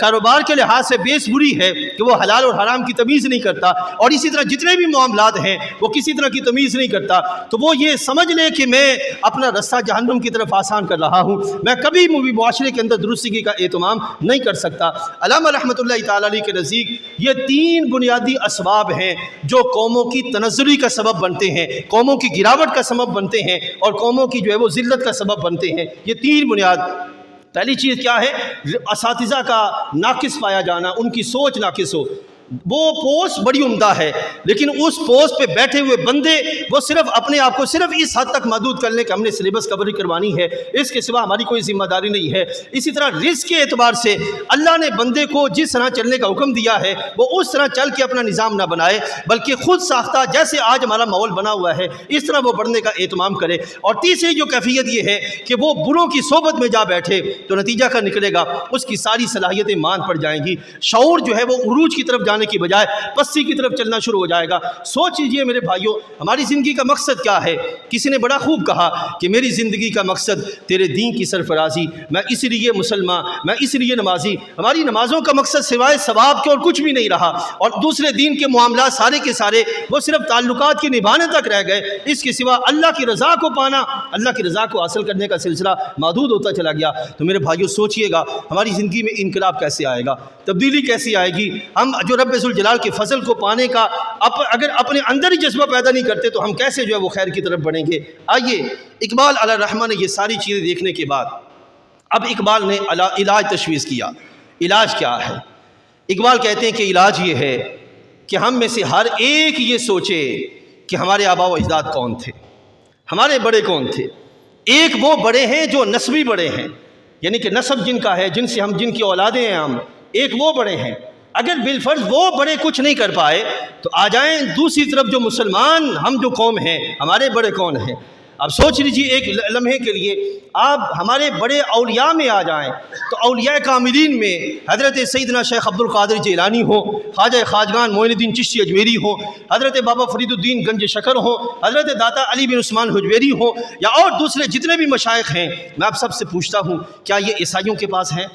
کاروبار کے لحاظ سے بیس بری ہے کہ وہ حلال اور حرام کی تمیز نہیں کرتا، اور اسی طرح جتنے بھی معاملات ہیں وہ کسی طرح کی تمیز نہیں کرتا، تو وہ یہ سمجھ لے کہ میں اپنا رستہ جہنم کی طرف آسان کر رہا ہوں، میں کبھی بھی معاشرے کے اندر درستگی کا اہتمام نہیں کر سکتا۔ علامہ رحمۃ اللہ تعالیٰ علیہ کے نزدیک یہ 3 بنیادی اسباب ہیں جو قوموں کی تنزلی کا سبب بنتے ہیں، قوموں کی گراوٹ کا سبب بنتے ہیں، اور قوموں کی جو ہے وہ ذلت کا سبب بنتے ہیں۔ یہ 3 بنیاد، پہلی چیز کیا ہے؟ اساتذہ کا ناقص پایا جانا، ان کی سوچ ناقص ہو۔ وہ پوسٹ بڑی عمدہ ہے لیکن اس پوسٹ پہ بیٹھے ہوئے بندے وہ صرف اپنے آپ کو صرف اس حد تک محدود کر لیں کہ ہم نے سلیبس کور کروانی ہے، اس کے سوا ہماری کوئی ذمہ داری نہیں ہے۔ اسی طرح رزق کے اعتبار سے اللہ نے بندے کو جس طرح چلنے کا حکم دیا ہے وہ اس طرح چل کے اپنا نظام نہ بنائے، بلکہ خود ساختہ جیسے آج ہمارا ماحول بنا ہوا ہے اس طرح وہ بڑھنے کا اہتمام کرے۔ اور تیسری جو کیفیت یہ ہے کہ وہ بروں کی صحبت میں جا بیٹھے تو نتیجہ کیا نکلے گا؟ اس کی ساری صلاحیتیں ماند پڑ جائیں گی، شعور جو ہے وہ عروج کی طرف جانے کی بجائے پستی کی طرف چلنا شروع ہو جائے گا۔ سوچ لیجئے میرے بھائیوں، ہماری زندگی کا مقصد کیا ہے؟ کسی نے بڑا خوب کہا کہ میری زندگی کا مقصد تیرے دین کی سرفرازی، میں اس لیے مسلمان، میں اس لیے نمازی۔ ہماری نمازوں کا مقصد سوائے ثواب کے اور کچھ بھی نہیں رہا، اور دوسرے دین کے معاملات سارے کے سارے وہ صرف تعلقات کے نبھانے تک رہ گئے، اس کے سوا اللہ کی رضا کو پانا، اللہ کی رضا کو حاصل کرنے کا سلسلہ محدود ہوتا چلا گیا۔ تو میرے بھائیوں سوچئے گا ہماری زندگی میں انقلاب کیسے آئے گا، تبدیلی کیسی آئے گی؟ ہم جو رب ذوالجلال کے فضل کو پانے کا اگر اپنے اندر ہی جذبہ پیدا نہیں کرتے تو ہم کیسے جو ہے وہ خیر کی طرف بڑھیں پڑھیں گے۔ آئیے، اقبال علیہ الرحمہ نے یہ ساری چیزیں دیکھنے کے بعد اب اقبال نے علاج تشویش کیا۔ علاج کیا ہے؟ اقبال کہتے ہیں کہ علاج یہ ہے کہ ہم میں سے ہر ایک یہ سوچے کہ ہمارے آباء و اجداد کون تھے، ہمارے بڑے کون تھے۔ ایک وہ بڑے ہیں جو نسبی بڑے ہیں، یعنی کہ نسب جن کا ہے، جن کی اولادیں ہیں ہم، ایک وہ بڑے ہیں۔ اگر بالفرض وہ بڑے کچھ نہیں کر پائے تو آ جائیں دوسری طرف جو مسلمان ہم جو قوم ہیں، ہمارے بڑے کون ہیں۔ اب سوچ لیجیے ایک لمحے کے لیے، آپ ہمارے بڑے اولیاء میں آ جائیں تو اولیاء کاملین میں حضرت سیدنا شیخ عبد القادر جیلانی ہو، خواجہ خواجگان معین الدین چشتی اجمیری ہو، حضرت بابا فرید الدین گنج شکر ہو، حضرت داتا علی بن عثمان حجویری ہو، یا اور دوسرے جتنے بھی مشائخ ہیں، میں آپ سب سے پوچھتا ہوں کیا یہ عیسائیوں کے پاس ہیں؟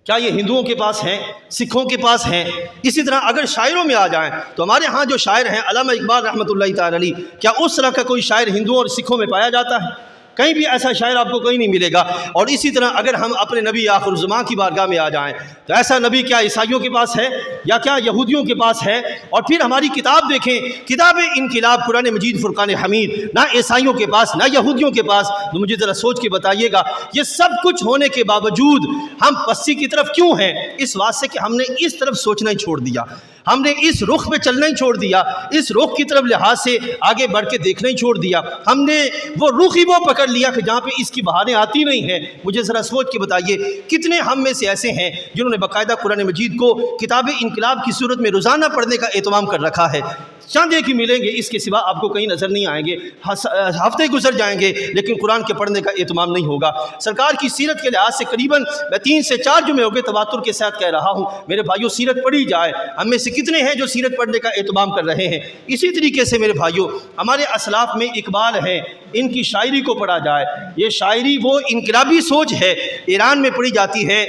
کیا یہ ہندوؤں کے پاس ہیں؟ سکھوں کے پاس ہیں؟ اسی طرح اگر شاعروں میں آ جائیں تو ہمارے ہاں جو شاعر ہیں علامہ اقبال رحمۃ اللہ تعالی علیہ، کیا اس طرح کا کوئی شاعر ہندوؤں اور سکھوں میں پایا جاتا ہے؟ کہیں بھی ایسا شاعر آپ کو کہیں نہیں ملے گا۔ اور اسی طرح اگر ہم اپنے نبی آخر الزمان کی بارگاہ میں آ جائیں تو ایسا نبی کیا عیسائیوں کے پاس ہے یا کیا یہودیوں کے پاس ہے؟ اور پھر ہماری کتاب دیکھیں، کتاب انقلاب قرآن مجید فرقان حمید، نہ عیسائیوں کے پاس نہ یہودیوں کے پاس۔ تو مجھے ذرا سوچ کے بتائیے گا، یہ سب کچھ ہونے کے باوجود ہم پستی کی طرف کیوں ہیں؟ اس واسطے کہ ہم نے اس طرف سوچنا ہی چھوڑ دیا، ہم نے اس رخ پہ چلنا ہی چھوڑ دیا، اس رخ کی طرف لحاظ سے آگے بڑھ کے دیکھنا ہی چھوڑ دیا، ہم نے وہ رخ ہی وہ پکڑ لیا کہ جہاں پہ اس کی بہاریں آتی نہیں ہیں۔ مجھے ذرا سوچ کے بتائیے کتنے ہم میں سے ایسے ہیں جنہوں نے باقاعدہ قرآن مجید کو کتاب انقلاب کی صورت میں روزانہ پڑھنے کا اہتمام کر رکھا ہے؟ چند ایک ہی ملیں گے، اس کے سوا آپ کو کہیں نظر نہیں آئیں گے۔ ہفتے گزر جائیں گے لیکن قرآن کے پڑھنے کا اہتمام نہیں ہوگا۔ سرکار کی سیرت کے لحاظ سے قریباً میں 3 سے 4 جمعے ہو گئے تواتر کے ساتھ کہہ رہا ہوں، میرے بھائیوں سیرت پڑھی جائے۔ ہم میں سے کتنے ہیں جو سیرت پڑھنے کا اہتمام کر رہے ہیں؟ اسی طریقے سے میرے بھائیوں ہمارے اسلاف میں اقبال ہیں، ان کی شاعری کو پڑھا جائے۔ یہ شاعری وہ انقلابی سوچ ہے، ایران میں پڑھی جاتی ہے،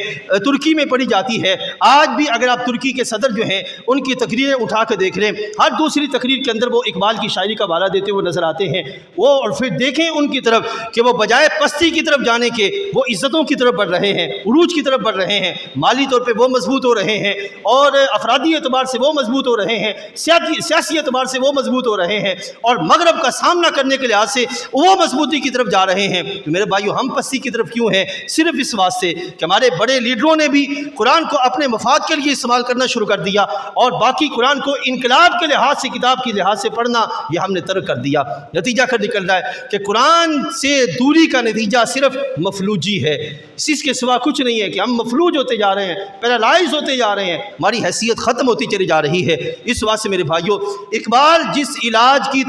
ترکی میں پڑھی جاتی ہے۔ آج بھی اگر آپ ترکی کے صدر جو ہیں ان کی تقریریں اٹھا کے دیکھ لیں، ہر دوسری تقریر کے اندر وہ اقبال کی شاعری کا حوالہ دیتے ہوئے نظر آتے ہیں۔ وہ اور پھر دیکھیں ان کی طرف کہ وہ بجائے پستی کی طرف جانے کے وہ عزتوں کی طرف بڑھ رہے ہیں، عروج کی طرف بڑھ رہے ہیں، مالی طور پہ وہ مضبوط ہو رہے ہیں اور افرادی اعتبار سے وہ مضبوط ہو رہے ہیں، سیاسی اعتبار سے وہ مضبوط ہو رہے ہیں اور مغرب کا سامنا کرنے کے لحاظ سے وہ مضبوطی کی طرف جا رہے ہیں۔ تو میرے بھائیو ہم پستی کی طرف کیوں ہیں؟ صرف اس واسطے کہ ہمارے بڑے لیڈروں نے بھی قرآن کو اپنے مفاد کے لیے استعمال کرنا شروع کر دیا اور باقی قرآن کو انقلاب کے لحاظ سے، کتاب کے لحاظ سے پڑھنا یہ ہم نے ترک کر دیا۔ نتیجہ کر نکل رہا ہے کہ قرآن سے دوری کا نتیجہ صرف مفلوجی ہے، اس کے سوا کچھ نہیں ہے کہ ہم مفلوج ہوتے جا رہے ہیں، پیرالائز ہوتے جا رہے ہیں، ہماری حیثیت ختم ہوتی چلی جا رہی ہے۔ اس واسطے میرے بھائیو اقبال جس علاج کی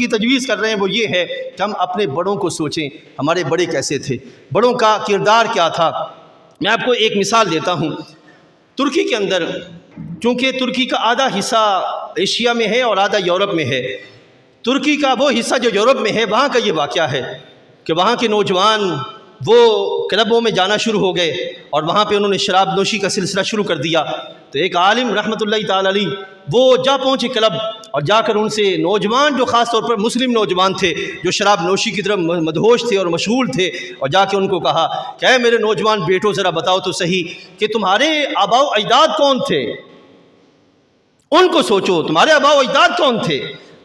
تجویز کر رہے ہیں وہ یہ ہے کہ ہم اپنے بڑوں کو سوچیں، ہمارے بڑے کیسے تھے، بڑوں کا کردار کیا تھا۔ میں آپ کو ایک مثال دیتا ہوں۔ ترکی کے اندر، چونکہ ترکی کا آدھا حصہ ایشیا میں ہے اور آدھا یورپ میں ہے، ترکی کا وہ حصہ جو یورپ میں ہے وہاں کا یہ واقعہ ہے کہ وہاں کے نوجوان وہ کلبوں میں جانا شروع ہو گئے اور وہاں پہ انہوں نے شراب نوشی کا سلسلہ شروع کر دیا۔ تو ایک عالم رحمۃ اللہ تعالی علیہ وہ جا پہنچے کلب اور جا کر ان سے نوجوان جو خاص طور پر مسلم نوجوان تھے جو شراب نوشی کی طرف مدہوش تھے اور مشغول تھے، اور جا کے ان کو کہا کہ اے میرے نوجوان بیٹو ذرا بتاؤ تو صحیح کہ تمہارے آباء و اجداد کون تھے؟ ان کو سوچو، تمہارے آباء و اجداد کون تھے؟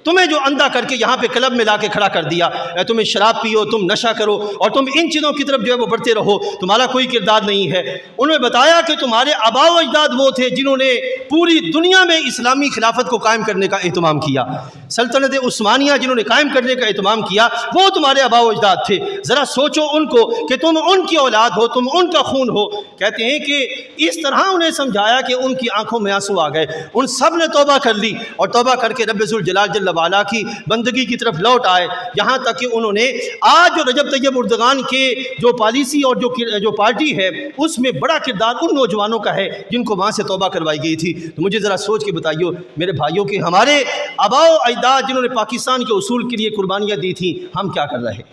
تمہیں جو اندھا کر کے یہاں پہ کلب میں لا کے کھڑا کر دیا، تمہیں شراب پیو، تم نشہ کرو اور تم ان چیزوں کی طرف جو ہے وہ بڑھتے رہو، تمہارا کوئی کردار نہیں ہے۔ انہوں نے بتایا کہ تمہارے آباء و اجداد وہ تھے جنہوں نے پوری دنیا میں اسلامی خلافت کو قائم کرنے کا اہتمام کیا، سلطنت عثمانیہ جنہوں نے قائم کرنے کا اہتمام کیا وہ تمہارے آباء و اجداد تھے۔ ذرا سوچو ان کو کہ تم ان کی اولاد ہو، تم ان کا خون ہو۔ کہتے ہیں کہ اس طرح انہیں سمجھایا کہ ان کی آنکھوں میں آنسو آ گئے، ان سب نے توبہ کر لی اور توبہ کر کے رب ذوالجلال جل وعلا کی بندگی کی طرف لوٹ آئے، یہاں تک کہ انہوں نے آج جو رجب طیب اردگان کے جو پالیسی اور جو پارٹی ہے اس میں بڑا کردار ان نوجوانوں کا ہے جن کو وہاں سے توبہ کروائی گئی تھی۔ تو مجھے ذرا سوچ کے بتائیو میرے بھائیوں کہ ہمارے آباء و اجداد جنہوں نے پاکستان کے اصول کے لیے قربانیاں دی تھیں، ہم کیا کر رہے ہیں؟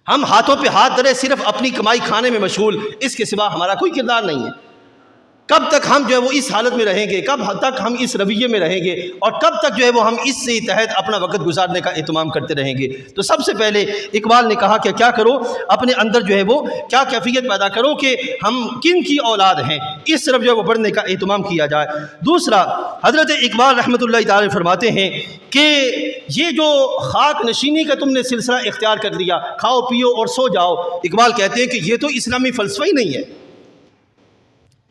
ہم ہاتھوں پہ ہاتھ دھرے صرف اپنی کمائی کھانے میں مشغول، اس کے سوا ہمارا کوئی کردار نہیں ہے۔ کب تک ہم جو ہے وہ اس حالت میں رہیں گے، کب تک ہم اس رویے میں رہیں گے، اور کب تک جو ہے وہ ہم اس سے تحت اپنا وقت گزارنے کا اہتمام کرتے رہیں گے؟ تو سب سے پہلے اقبال نے کہا کہ کیا کرو، اپنے اندر جو ہے وہ کیا کیفیت پیدا کرو کہ ہم کن کی اولاد ہیں، اس طرف جو ہے وہ بڑھنے کا اہتمام کیا جائے۔ دوسرا، حضرت اقبال رحمۃ اللہ تعالی فرماتے ہیں کہ یہ جو خاک نشینی کا تم نے سلسلہ اختیار کر لیا، کھاؤ پیو اور سو جاؤ، اقبال کہتے ہیں کہ یہ تو اسلامی فلسفہ ہی نہیں ہے،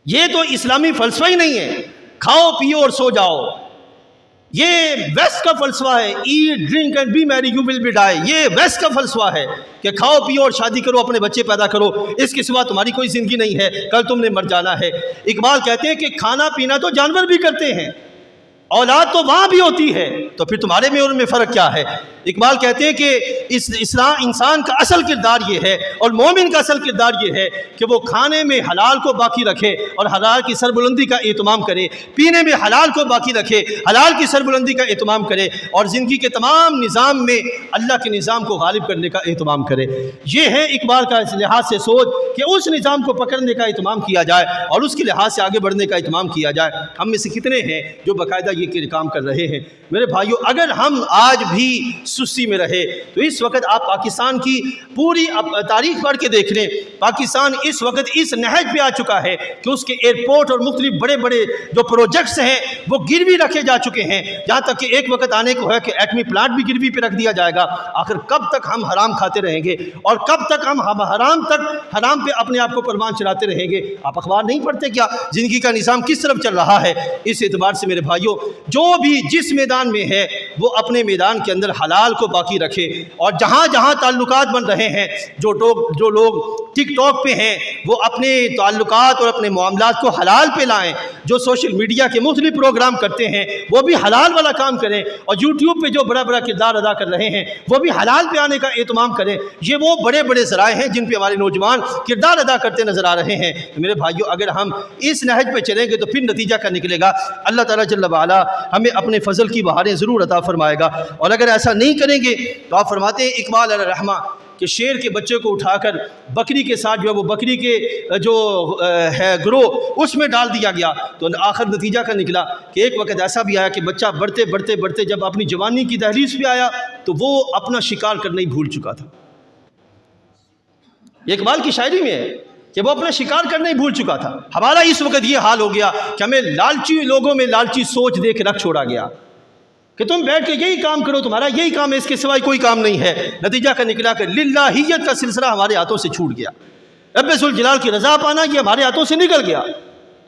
یہ تو اسلامی فلسفہ ہی نہیں ہے، کھاؤ پیو اور سو جاؤ، یہ ویسٹ کا فلسفہ ہے، ایٹ ڈرنک اینڈ بی میری یو ول بی ڈائی، یہ ویسٹ کا فلسفہ ہے کہ کھاؤ پیو اور شادی کرو، اپنے بچے پیدا کرو، اس کے سوا تمہاری کوئی زندگی نہیں ہے، کل تم نے مر جانا ہے۔ اقبال کہتے ہیں کہ کھانا پینا تو جانور بھی کرتے ہیں، اولاد تو وہاں بھی ہوتی ہے، تو پھر تمہارے میں اور ان میں فرق کیا ہے؟ اقبال کہتے ہیں کہ انسان کا اصل کردار یہ ہے، اور مومن کا اصل کردار یہ ہے کہ وہ کھانے میں حلال کو باقی رکھے اور حلال کی سربلندی کا اہتمام کرے، پینے میں حلال کو باقی رکھے، حلال کی سربلندی کا اہتمام کرے، اور زندگی کے تمام نظام میں اللہ کے نظام کو غالب کرنے کا اہتمام کرے۔ یہ ہے اقبال کا اس لحاظ سے سوچ کہ اس نظام کو پکڑنے کا اہتمام کیا جائے اور اس کے لحاظ سے آگے بڑھنے کا اہتمام کیا جائے۔ ہم میں سے کتنے ہیں جو باقاعدہ یہ کام کر رہے ہیں؟ میرے بھائیو، اگر ہم آج بھی سستی میں رہے تو اس وقت آپ پاکستان کی پوری تاریخ پڑھ کے دیکھ لیں، پاکستان اس وقت اس نہج پہ آ چکا ہے کہ اس کے ایئرپورٹ اور مختلف بڑے بڑے جو پروجیکٹس ہیں وہ گروی رکھے جا چکے ہیں، یہاں تک کہ ایک وقت آنے کو ہے کہ ایٹمی پلانٹ بھی گروی پہ رکھ دیا جائے گا۔ آخر کب تک ہم حرام کھاتے رہیں گے اور کب تک ہم حرام پہ اپنے آپ کو پروان چلاتے رہیں گے؟ آپ اخبار نہیں پڑھتے کیا زندگی کا نظام کس طرف چل رہا ہے؟ اس اعتبار سے میرے بھائیوں، جو بھی جس میدان میں ہے وہ اپنے میدان کے اندر حلال کو باقی رکھے، اور جہاں جہاں تعلقات بن رہے ہیں، جو لوگ ٹک ٹاک پہ ہیں وہ اپنے تعلقات اور اپنے معاملات کو حلال پہ لائیں، جو سوشل میڈیا کے مختلف پروگرام کرتے ہیں وہ بھی حلال والا کام کریں، اور یوٹیوب پہ جو بڑا بڑا کردار ادا کر رہے ہیں وہ بھی حلال پہ آنے کا اہتمام کریں۔ یہ وہ بڑے بڑے ذرائع ہیں جن پہ ہمارے نوجوان کردار ادا کرتے نظر آ رہے ہیں۔ میرے بھائیوں، اگر ہم اس نہج پہ چلیں گے تو پھر نتیجہ کیا نکلے گا؟ اللہ تعالیٰ جل وعلا ہمیں اپنے فضل کی بہاریں ضرور عطا فرمائے گا، اور اگر ایسا نہیں کریں گے تو آپ فرماتے ہیں اقبال علیہ الرحمہ کہ شیر کے بچے کو اٹھا کر بکری کے ساتھ جو ہے وہ بکری کے جو ہے گروہ اس میں ڈال دیا گیا، تو آخر نتیجہ کا نکلا کہ ایک وقت ایسا بھی آیا کہ بچہ بڑھتے بڑھتے بڑھتے جب اپنی جوانی کی دہلیز پہ آیا تو وہ اپنا شکار کرنا ہی بھول چکا تھا۔ یہ اقبال کی شاعری میں ہے کہ وہ اپنا شکار کرنا ہی بھول چکا تھا۔ ہمارا اس وقت یہ حال ہو گیا کہ ہمیں لالچی لوگوں میں لالچی سوچ دے کے رکھ چھوڑا گیا کہ تم بیٹھ کے یہی کام کرو، تمہارا یہی کام ہے، اس کے سوائے کوئی کام نہیں ہے۔ نتیجہ کا نکلا کہ للہیت کا سلسلہ ہمارے ہاتھوں سے چھوٹ گیا، رب ذوالجلال کی رضا پانا یہ ہمارے ہاتھوں سے نکل گیا۔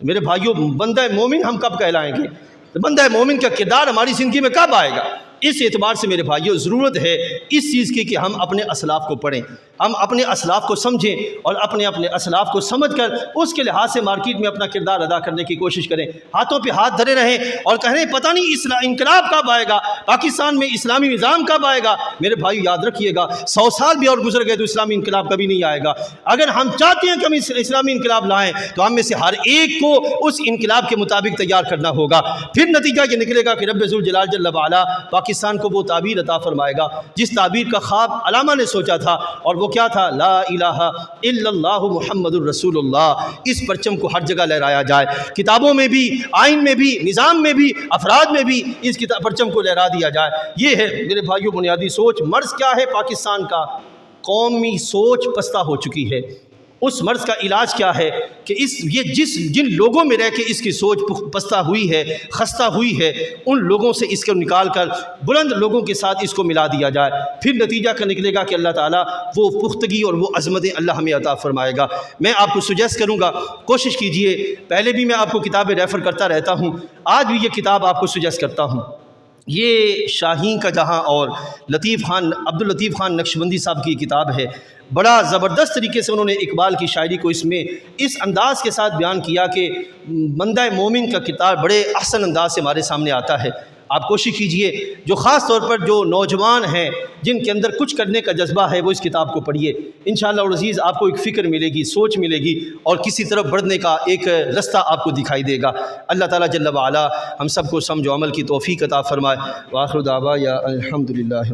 میرے بھائیوں، بندہ مومن ہم کب کہلائیں گے؟ بندہ مومن کا کردار ہماری زندگی میں کب آئے گا؟ اس اعتبار سے میرے بھائیوں ضرورت ہے اس چیز کی کہ ہم اپنے اسلاف کو پڑھیں، ہم اپنے اسلاف کو سمجھیں اور اپنے اسلاف کو سمجھ کر اس کے لحاظ سے مارکیٹ میں اپنا کردار ادا کرنے کی کوشش کریں۔ ہاتھوں پہ ہاتھ دھرے رہیں اور کہیں پتہ نہیں انقلاب کب آئے گا، پاکستان میں اسلامی نظام کب آئے گا؟ میرے بھائی یاد رکھیے گا 100 سال بھی اور گزر گئے تو اسلامی انقلاب کبھی نہیں آئے گا۔ اگر ہم چاہتے ہیں کہ ہم اسلامی انقلاب لائیں تو ہم میں سے ہر ایک کو اس انقلاب کے مطابق تیار کرنا ہوگا، پھر نتیجہ یہ نکلے گا کہ رب ذوالجلال جل وعلا پاکستان کو وہ تعبیر عطا فرمائے گا جس تعبیر کا خواب علامہ نے سوچا تھا، اور وہ کیا تھا؟ لا الہ الا اللہ محمد الرسول اللہ۔ اس پرچم کو ہر جگہ لہرایا جائے، کتابوں میں بھی، آئین میں بھی، نظام میں بھی، افراد میں بھی اس پرچم کو لہرا دیا جائے۔ یہ ہے میرے بھائیوں بنیادی سوچ۔ مرض کیا ہے پاکستان کا؟ قومی سوچ پستہ ہو چکی ہے۔ اس مرض کا علاج کیا ہے کہ جن لوگوں میں رہ کے اس کی سوچ پستہ ہوئی ہے، خستہ ہوئی ہے، ان لوگوں سے اس کو نکال کر بلند لوگوں کے ساتھ اس کو ملا دیا جائے، پھر نتیجہ کا نکلے گا کہ اللہ تعالیٰ وہ پختگی اور وہ عظمتیں اللہ ہمیں عطا فرمائے گا۔ میں آپ کو سجیسٹ کروں گا، کوشش کیجئے، پہلے بھی میں آپ کو کتابیں ریفر کرتا رہتا ہوں، آج بھی یہ کتاب آپ کو سجیسٹ کرتا ہوں۔ یہ شاہین کا جہاں اور عبداللطیف خان نقشبندی صاحب کی کتاب ہے۔ بڑا زبردست طریقے سے انہوں نے اقبال کی شاعری کو اس میں اس انداز کے ساتھ بیان کیا کہ بندہ مومن کا کردار بڑے احسن انداز سے ہمارے سامنے آتا ہے۔ آپ کوشش کیجئے، جو خاص طور پر جو نوجوان ہیں جن کے اندر کچھ کرنے کا جذبہ ہے، وہ اس کتاب کو پڑھیے۔ انشاءاللہ العزیز آپ کو ایک فکر ملے گی، سوچ ملے گی، اور کسی طرف بڑھنے کا ایک رستہ آپ کو دکھائی دے گا۔ اللہ تعالیٰ جل وعلا ہم سب کو سمجھ و عمل کی توفیق عطا فرمائے۔ وآخر دعوانا الحمدللہ۔